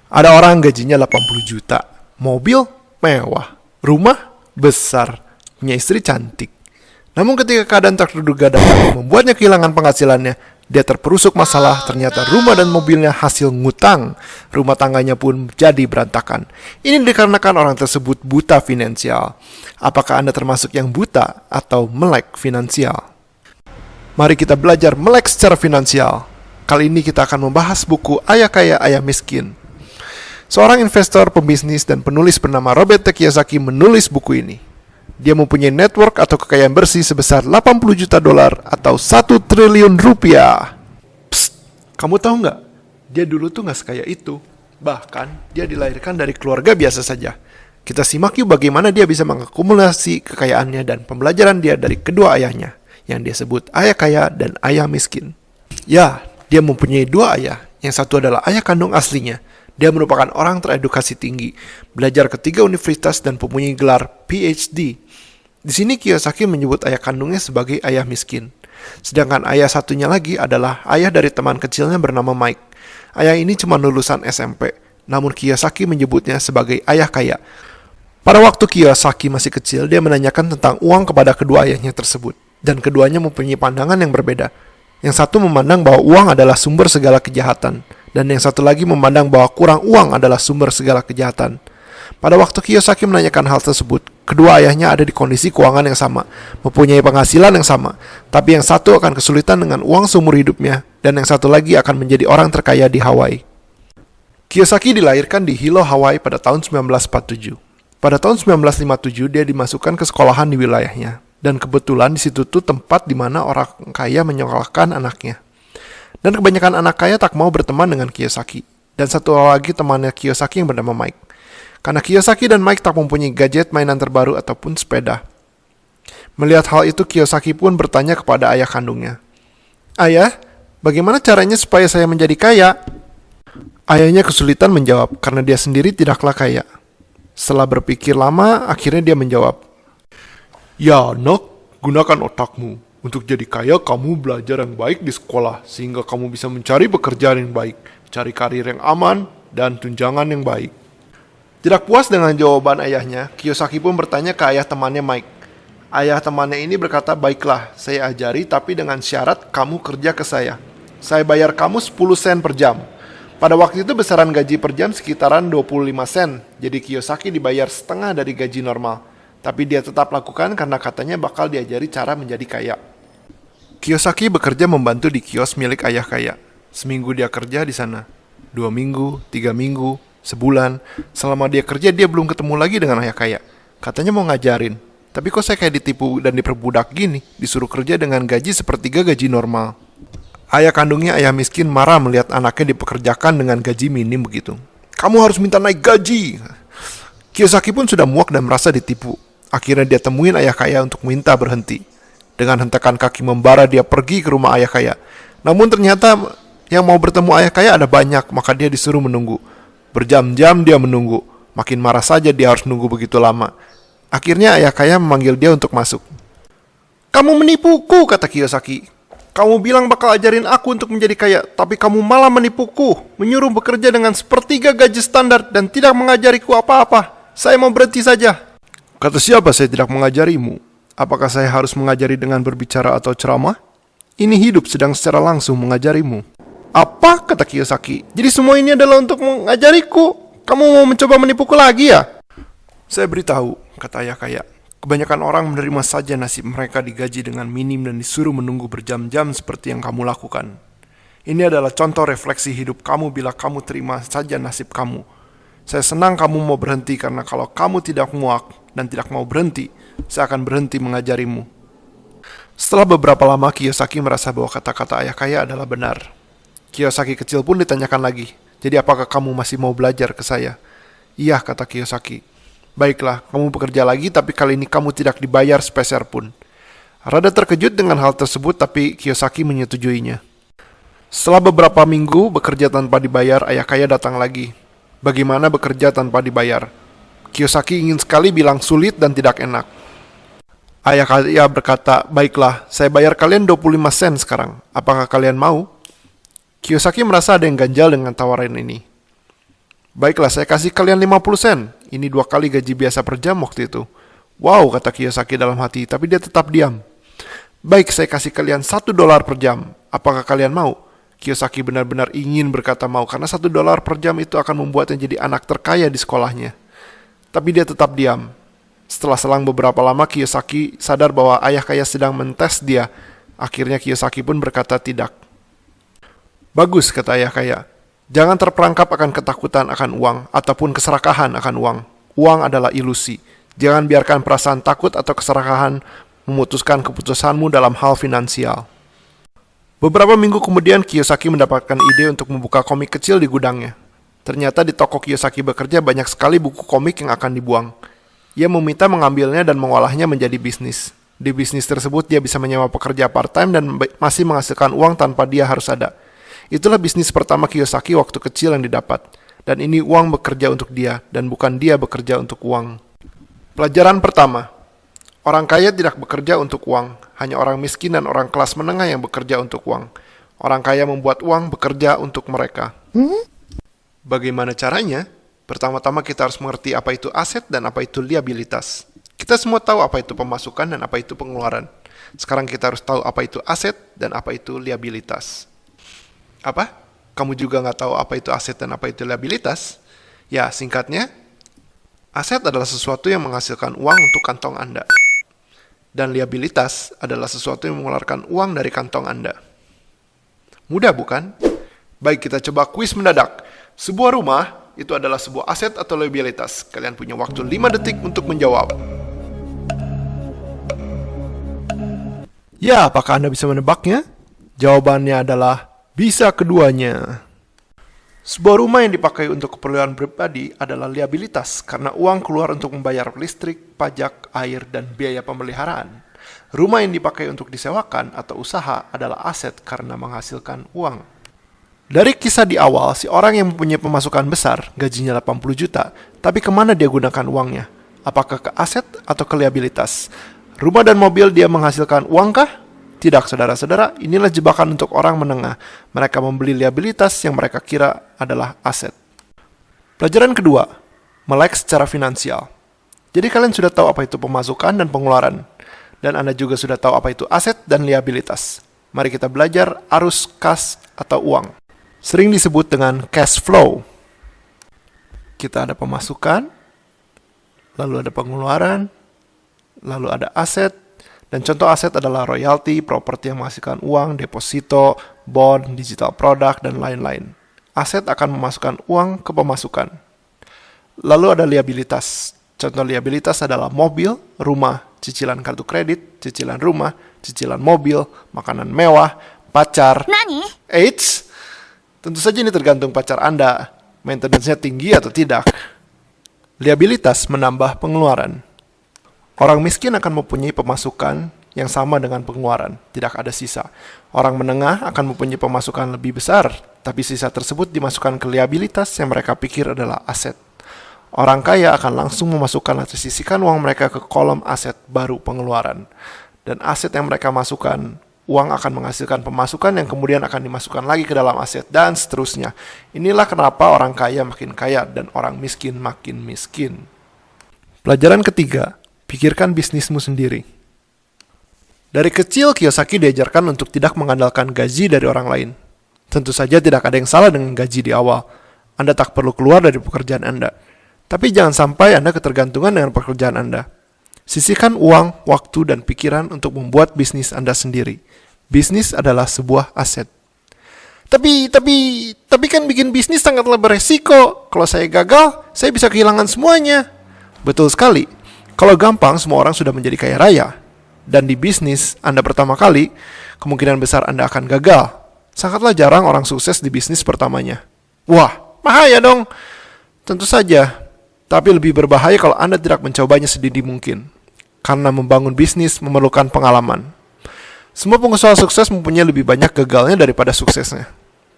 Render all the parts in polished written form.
Ada orang gajinya 80 juta, mobil mewah, rumah besar, punya istri cantik. Namun ketika keadaan tak terduga datang membuatnya kehilangan penghasilannya, dia terperusuk masalah. Ternyata rumah dan mobilnya hasil ngutang. Rumah tangganya pun jadi berantakan. Ini dikarenakan orang tersebut buta finansial. Apakah Anda termasuk yang buta atau melek finansial? Mari kita belajar melek secara finansial. Kali ini kita akan membahas buku Ayah Kaya, Ayah Miskin. Seorang investor, pembisnis, dan penulis bernama Robert T. Kiyosaki menulis buku ini. Dia mempunyai network atau kekayaan bersih sebesar 80 juta dolar atau 1 triliun rupiah. Psst, kamu tahu nggak? Dia dulu tuh nggak sekaya itu. Bahkan, dia dilahirkan dari keluarga biasa saja. Kita simak yuk bagaimana dia bisa mengakumulasi kekayaannya dan pembelajaran dia dari kedua ayahnya, yang dia sebut ayah kaya dan ayah miskin. Ya, dia mempunyai dua ayah. Yang satu adalah ayah kandung aslinya. Dia merupakan orang teredukasi tinggi, belajar ke 3 universitas dan mempunyai gelar PhD. Di sini Kiyosaki menyebut ayah kandungnya sebagai ayah miskin. Sedangkan ayah satunya lagi adalah ayah dari teman kecilnya bernama Mike. Ayah ini cuma lulusan SMP, namun Kiyosaki menyebutnya sebagai ayah kaya. Pada waktu Kiyosaki masih kecil, dia menanyakan tentang uang kepada kedua ayahnya tersebut. Dan keduanya mempunyai pandangan yang berbeda. Yang satu memandang bahwa uang adalah sumber segala kejahatan, dan yang satu lagi memandang bahwa kurang uang adalah sumber segala kejahatan. Pada waktu Kiyosaki menanyakan hal tersebut, kedua ayahnya ada di kondisi keuangan yang sama, mempunyai penghasilan yang sama, tapi yang satu akan kesulitan dengan uang seumur hidupnya, dan yang satu lagi akan menjadi orang terkaya di Hawaii. Kiyosaki dilahirkan di Hilo, Hawaii pada tahun 1947. Pada tahun 1957 dia dimasukkan ke sekolahan di wilayahnya, dan kebetulan di situ tuh tempat di mana orang kaya menyekolahkan anaknya. Dan kebanyakan anak kaya tak mau berteman dengan Kiyosaki. Dan satu lagi temannya Kiyosaki yang bernama Mike. Karena Kiyosaki dan Mike tak mempunyai gadget mainan terbaru ataupun sepeda. Melihat hal itu, Kiyosaki pun bertanya kepada ayah kandungnya. Ayah, bagaimana caranya supaya saya menjadi kaya? Ayahnya kesulitan menjawab karena dia sendiri tidaklah kaya. Setelah berpikir lama, akhirnya dia menjawab. Ya nak, gunakan otakmu. Untuk jadi kaya, kamu belajar yang baik di sekolah, sehingga kamu bisa mencari pekerjaan yang baik, cari karir yang aman, dan tunjangan yang baik. Tidak puas dengan jawaban ayahnya, Kiyosaki pun bertanya ke ayah temannya Mike. Ayah temannya ini berkata, baiklah, saya ajari, tapi dengan syarat kamu kerja ke saya. Saya bayar kamu 10 sen per jam. Pada waktu itu besaran gaji per jam sekitaran 25 sen, jadi Kiyosaki dibayar setengah dari gaji normal. Tapi dia tetap lakukan karena katanya bakal diajari cara menjadi kaya. Kiyosaki bekerja membantu di kios milik ayah kaya. Seminggu dia kerja di sana, 2 minggu, 3 minggu, sebulan. Selama dia kerja, dia belum ketemu lagi dengan ayah kaya. Katanya mau ngajarin, tapi kok saya kayak ditipu dan diperbudak gini, disuruh kerja dengan gaji sepertiga gaji normal. Ayah kandungnya ayah miskin marah melihat anaknya dipekerjakan dengan gaji minim begitu. Kamu harus minta naik gaji. Kiyosaki pun sudah muak dan merasa ditipu. Akhirnya dia temuin ayah kaya untuk minta berhenti. Dengan hentakan kaki membara dia pergi ke rumah ayah kaya. Namun ternyata yang mau bertemu ayah kaya ada banyak, maka dia disuruh menunggu. Berjam-jam dia menunggu. Makin marah saja dia harus nunggu begitu lama. Akhirnya ayah kaya memanggil dia untuk masuk. Kamu menipuku, kata Kiyosaki. Kamu bilang bakal ajarin aku untuk menjadi kaya, tapi kamu malah menipuku, menyuruh bekerja dengan sepertiga gaji standar dan tidak mengajariku apa-apa. Saya mau berhenti saja. Kata siapa saya tidak mengajarimu? Apakah saya harus mengajari dengan berbicara atau ceramah? Ini hidup sedang secara langsung mengajarimu. Apa? Kata Kiyosaki. Jadi semua ini adalah untuk mengajariku. Kamu mau mencoba menipuku lagi ya? Saya beritahu, kata ayah kaya. Kebanyakan orang menerima saja nasib mereka digaji dengan minim dan disuruh menunggu berjam-jam seperti yang kamu lakukan. Ini adalah contoh refleksi hidup kamu bila kamu terima saja nasib kamu. Saya senang kamu mau berhenti karena kalau kamu tidak muak dan tidak mau berhenti, saya akan berhenti mengajarimu. Setelah beberapa lama, Kiyosaki merasa bahwa kata-kata ayah kaya adalah benar. Kiyosaki kecil pun ditanyakan lagi, jadi apakah kamu masih mau belajar ke saya? Iya, kata Kiyosaki. Baiklah, kamu bekerja lagi tapi kali ini kamu tidak dibayar sepeser pun. Rada terkejut dengan hal tersebut tapi Kiyosaki menyetujuinya. Setelah beberapa minggu bekerja tanpa dibayar, ayah kaya datang lagi. Bagaimana bekerja tanpa dibayar? Kiyosaki ingin sekali bilang sulit dan tidak enak. Ayah kaya berkata, baiklah, saya bayar kalian 25 sen sekarang. Apakah kalian mau? Kiyosaki merasa ada yang ganjal dengan tawaran ini. Baiklah, saya kasih kalian 50 sen. Ini 2 kali gaji biasa per jam waktu itu. Wow, kata Kiyosaki dalam hati, tapi dia tetap diam. Baik, saya kasih kalian $1 per jam. Apakah kalian mau? Kiyosaki benar-benar ingin berkata mau, karena $1 per jam itu akan membuatnya jadi anak terkaya di sekolahnya. Tapi dia tetap diam. Setelah selang beberapa lama, Kiyosaki sadar bahwa ayah kaya sedang mentes dia. Akhirnya Kiyosaki pun berkata tidak. Bagus, kata ayah kaya. Jangan terperangkap akan ketakutan akan uang ataupun keserakahan akan uang. Uang adalah ilusi. Jangan biarkan perasaan takut atau keserakahan memutuskan keputusanmu dalam hal finansial. Beberapa minggu kemudian, Kiyosaki mendapatkan ide untuk membuka komik kecil di gudangnya. Ternyata di toko Kiyosaki bekerja banyak sekali buku komik yang akan dibuang. Ia meminta mengambilnya dan mengolahnya menjadi bisnis. Di bisnis tersebut, dia bisa menyewa pekerja part-time dan masih menghasilkan uang tanpa dia harus ada. Itulah bisnis pertama Kiyosaki waktu kecil yang didapat. Dan ini uang bekerja untuk dia, dan bukan dia bekerja untuk uang. Pelajaran pertama. Orang kaya tidak bekerja untuk uang. Hanya orang miskin dan orang kelas menengah yang bekerja untuk uang. Orang kaya membuat uang bekerja untuk mereka. Bagaimana caranya? Pertama-tama kita harus mengerti apa itu aset dan apa itu liabilitas. Kita semua tahu apa itu pemasukan dan apa itu pengeluaran. Sekarang kita harus tahu apa itu aset dan apa itu liabilitas. Apa? Kamu juga nggak tahu apa itu aset dan apa itu liabilitas? Ya, singkatnya, aset adalah sesuatu yang menghasilkan uang untuk kantong Anda. Dan liabilitas adalah sesuatu yang mengeluarkan uang dari kantong Anda. Mudah bukan? Baik, kita coba kuis mendadak. Sebuah rumah itu adalah sebuah aset atau liabilitas. Kalian punya waktu 5 detik untuk menjawab. Ya, apakah Anda bisa menebaknya? Jawabannya adalah bisa keduanya. Sebuah rumah yang dipakai untuk keperluan pribadi adalah liabilitas karena uang keluar untuk membayar listrik, pajak, air, dan biaya pemeliharaan. Rumah yang dipakai untuk disewakan atau usaha adalah aset karena menghasilkan uang. Dari kisah di awal, si orang yang mempunyai pemasukan besar, gajinya 80 juta, tapi kemana dia gunakan uangnya? Apakah ke aset atau ke liabilitas? Rumah dan mobil dia menghasilkan uangkah? Tidak, saudara-saudara, inilah jebakan untuk orang menengah. Mereka membeli liabilitas yang mereka kira adalah aset. Pelajaran kedua, melek secara finansial. Jadi kalian sudah tahu apa itu pemasukan dan pengeluaran. Dan Anda juga sudah tahu apa itu aset dan liabilitas. Mari kita belajar arus kas atau uang. Sering disebut dengan cash flow. Kita ada pemasukan, lalu ada pengeluaran, lalu ada aset. Dan contoh aset adalah royalti, properti yang menghasilkan uang, deposito, bond, digital product, dan lain-lain. Aset akan memasukkan uang ke pemasukan. Lalu ada liabilitas. Contoh liabilitas adalah mobil, rumah, cicilan kartu kredit, cicilan rumah, cicilan mobil, makanan mewah, pacar. Nani? Eits, tentu saja ini tergantung pacar Anda. Maintenance-nya tinggi atau tidak. Liabilitas menambah pengeluaran. Orang miskin akan mempunyai pemasukan yang sama dengan pengeluaran, tidak ada sisa. Orang menengah akan mempunyai pemasukan lebih besar, tapi sisa tersebut dimasukkan ke liabilitas yang mereka pikir adalah aset. Orang kaya akan langsung memasukkan atau sisihkan uang mereka ke kolom aset baru pengeluaran. Dan aset yang mereka masukkan, uang akan menghasilkan pemasukan yang kemudian akan dimasukkan lagi ke dalam aset, dan seterusnya. Inilah kenapa orang kaya makin kaya dan orang miskin makin miskin. Pelajaran ketiga, pikirkan bisnismu sendiri. Dari kecil, Kiyosaki diajarkan untuk tidak mengandalkan gaji dari orang lain. Tentu saja tidak ada yang salah dengan gaji di awal. Anda tak perlu keluar dari pekerjaan Anda. Tapi jangan sampai Anda ketergantungan dengan pekerjaan Anda. Sisihkan uang, waktu, dan pikiran untuk membuat bisnis Anda sendiri. Bisnis adalah sebuah aset. Tapi kan bikin bisnis sangatlah beresiko. Kalau saya gagal, saya bisa kehilangan semuanya. Betul sekali. Kalau gampang, semua orang sudah menjadi kaya raya. Dan di bisnis Anda pertama kali, kemungkinan besar Anda akan gagal. Sangatlah jarang orang sukses di bisnis pertamanya. Wah, bahaya dong. Tentu saja. Tapi lebih berbahaya kalau Anda tidak mencobanya sedini mungkin. Karena membangun bisnis memerlukan pengalaman. Semua pengusaha sukses mempunyai lebih banyak gagalnya daripada suksesnya.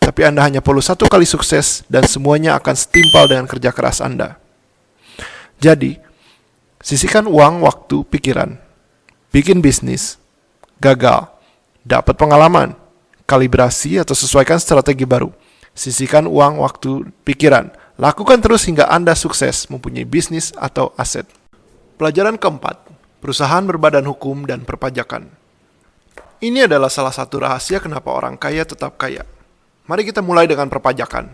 Tapi Anda hanya perlu 1 kali sukses dan semuanya akan setimpal dengan kerja keras Anda. Jadi, sisihkan uang, waktu, pikiran. Bikin bisnis. Gagal. Dapat pengalaman. Kalibrasi atau sesuaikan strategi baru. Sisihkan uang, waktu, pikiran. Lakukan terus hingga Anda sukses mempunyai bisnis atau aset. Pelajaran keempat, perusahaan berbadan hukum dan perpajakan. Ini adalah salah satu rahasia kenapa orang kaya tetap kaya. Mari kita mulai dengan perpajakan.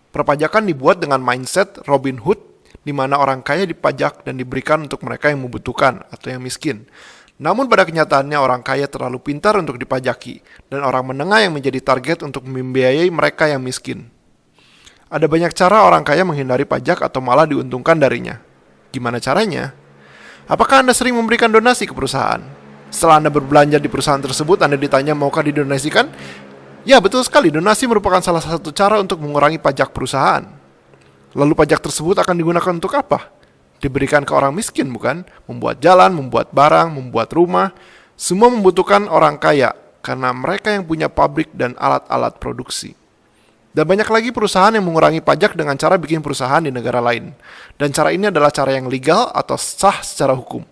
Perpajakan dibuat dengan mindset Robin Hood, di mana orang kaya dipajak dan diberikan untuk mereka yang membutuhkan atau yang miskin. Namun pada kenyataannya orang kaya terlalu pintar untuk dipajaki, dan orang menengah yang menjadi target untuk membiayai mereka yang miskin. Ada banyak cara orang kaya menghindari pajak atau malah diuntungkan darinya. Gimana caranya? Apakah Anda sering memberikan donasi ke perusahaan? Setelah Anda berbelanja di perusahaan tersebut, Anda ditanya maukah didonasikan? Ya, betul sekali, donasi merupakan salah satu cara untuk mengurangi pajak perusahaan. Lalu pajak tersebut akan digunakan untuk apa? Diberikan ke orang miskin, bukan? Membuat jalan, membuat barang, membuat rumah. Semua membutuhkan orang kaya, karena mereka yang punya pabrik dan alat-alat produksi. Dan banyak lagi perusahaan yang mengurangi pajak dengan cara bikin perusahaan di negara lain. Dan cara ini adalah cara yang legal atau sah secara hukum.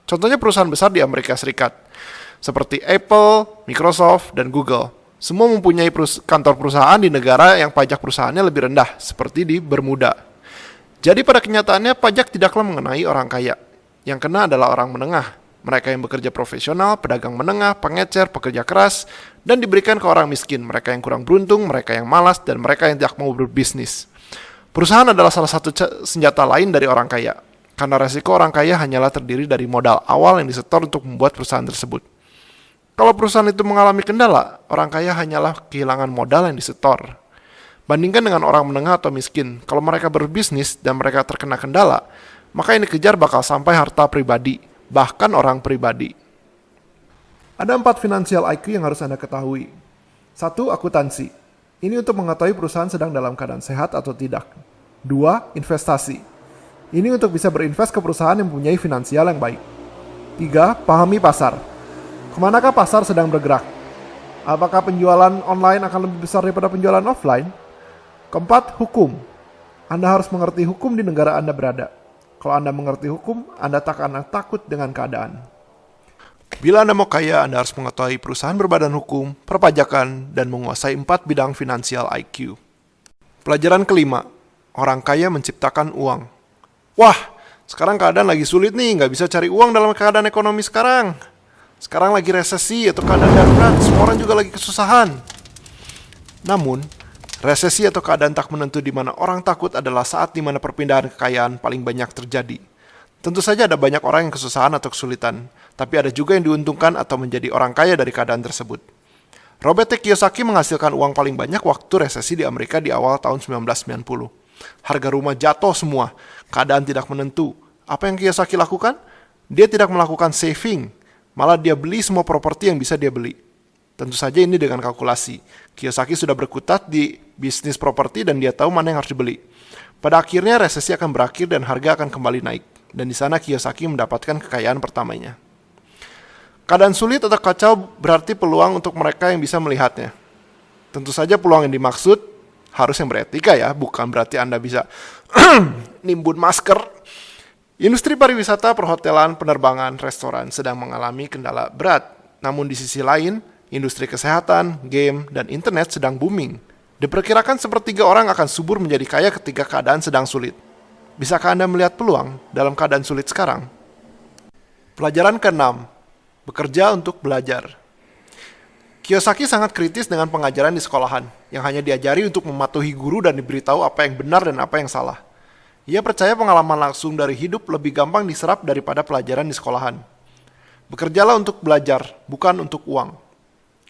Contohnya perusahaan besar di Amerika Serikat, seperti Apple, Microsoft, dan Google. Semua mempunyai kantor perusahaan di negara yang pajak perusahaannya lebih rendah, seperti di Bermuda. Jadi pada kenyataannya pajak tidaklah mengenai orang kaya. Yang kena adalah orang menengah. Mereka yang bekerja profesional, pedagang menengah, pengecer, pekerja keras, dan diberikan ke orang miskin. Mereka yang kurang beruntung, mereka yang malas, dan mereka yang tidak mau berbisnis. Perusahaan adalah salah satu senjata lain dari orang kaya. Karena resiko orang kaya hanyalah terdiri dari modal awal yang disetor untuk membuat perusahaan tersebut. Kalau perusahaan itu mengalami kendala, orang kaya hanyalah kehilangan modal yang disetor. Bandingkan dengan orang menengah atau miskin, kalau mereka berbisnis dan mereka terkena kendala, maka yang dikejar bakal sampai harta pribadi, bahkan orang pribadi. Ada 4 financial IQ yang harus Anda ketahui. 1. Akuntansi. Ini untuk mengetahui perusahaan sedang dalam keadaan sehat atau tidak. 2. Investasi. Ini untuk bisa berinvest ke perusahaan yang mempunyai finansial yang baik. 3. Pahami pasar. Kemanakah pasar sedang bergerak? Apakah penjualan online akan lebih besar daripada penjualan offline? 4. Hukum. Anda harus mengerti hukum di negara Anda berada. Kalau Anda mengerti hukum, Anda tak akan takut dengan keadaan. Bila Anda mau kaya, Anda harus mengetahui perusahaan berbadan hukum, perpajakan, dan menguasai 4 bidang finansial IQ. Pelajaran kelima, orang kaya menciptakan uang. Wah, sekarang keadaan lagi sulit nih, nggak bisa cari uang dalam keadaan ekonomi sekarang. Sekarang lagi resesi atau keadaan darurat, semua orang juga lagi kesusahan. Namun, resesi atau keadaan tak menentu di mana orang takut adalah saat di mana perpindahan kekayaan paling banyak terjadi. Tentu saja ada banyak orang yang kesusahan atau kesulitan, tapi ada juga yang diuntungkan atau menjadi orang kaya dari keadaan tersebut. Robert T. Kiyosaki menghasilkan uang paling banyak waktu resesi di Amerika di awal tahun 1990. Harga rumah jatuh semua, keadaan tidak menentu. Apa yang Kiyosaki lakukan? Dia tidak melakukan saving, malah dia beli semua properti yang bisa dia beli. Tentu saja ini dengan kalkulasi. Kiyosaki sudah berkutat di bisnis properti dan dia tahu mana yang harus dibeli. Pada akhirnya resesi akan berakhir dan harga akan kembali naik. Dan di sana Kiyosaki mendapatkan kekayaan pertamanya. Keadaan sulit atau kacau berarti peluang untuk mereka yang bisa melihatnya. Tentu saja peluang yang dimaksud harus yang beretika ya, bukan berarti Anda bisa nimbun masker. Industri pariwisata, perhotelan, penerbangan, restoran sedang mengalami kendala berat. Namun di sisi lain, industri kesehatan, game, dan internet sedang booming. Diperkirakan sepertiga orang akan subur menjadi kaya ketika keadaan sedang sulit. Bisakah Anda melihat peluang dalam keadaan sulit sekarang? Pelajaran ke-6, bekerja untuk belajar. Kiyosaki sangat kritis dengan pengajaran di sekolahan, yang hanya diajari untuk mematuhi guru dan diberitahu apa yang benar dan apa yang salah. Ia percaya pengalaman langsung dari hidup lebih gampang diserap daripada pelajaran di sekolahan. Bekerjalah untuk belajar, bukan untuk uang.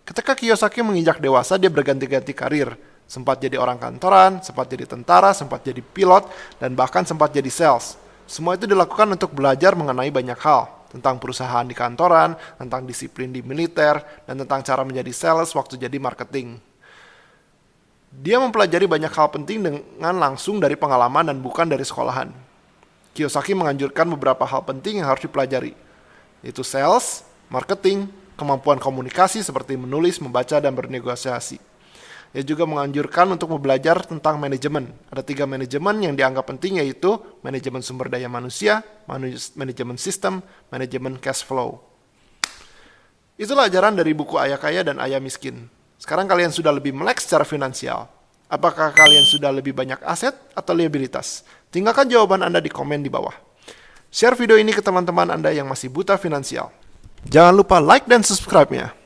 Ketika Kiyosaki menginjak dewasa, dia berganti-ganti karir. Sempat jadi orang kantoran, sempat jadi tentara, sempat jadi pilot, dan bahkan sempat jadi sales. Semua itu dilakukan untuk belajar mengenai banyak hal. Tentang perusahaan di kantoran, tentang disiplin di militer, dan tentang cara menjadi sales waktu jadi marketing. Dia mempelajari banyak hal penting dengan langsung dari pengalaman dan bukan dari sekolahan. Kiyosaki menganjurkan beberapa hal penting yang harus dipelajari, yaitu sales, marketing, kemampuan komunikasi seperti menulis, membaca, dan bernegosiasi. Ia juga menganjurkan untuk belajar tentang manajemen. Ada 3 manajemen yang dianggap penting, yaitu manajemen sumber daya manusia, manajemen sistem, manajemen cash flow. Itulah ajaran dari buku Ayah Kaya dan Ayah Miskin. Sekarang kalian sudah lebih melek secara finansial. Apakah kalian sudah lebih banyak aset atau liabilitas? Tinggalkan jawaban Anda di komen di bawah. Share video ini ke teman-teman Anda yang masih buta finansial. Jangan lupa like dan subscribe-nya.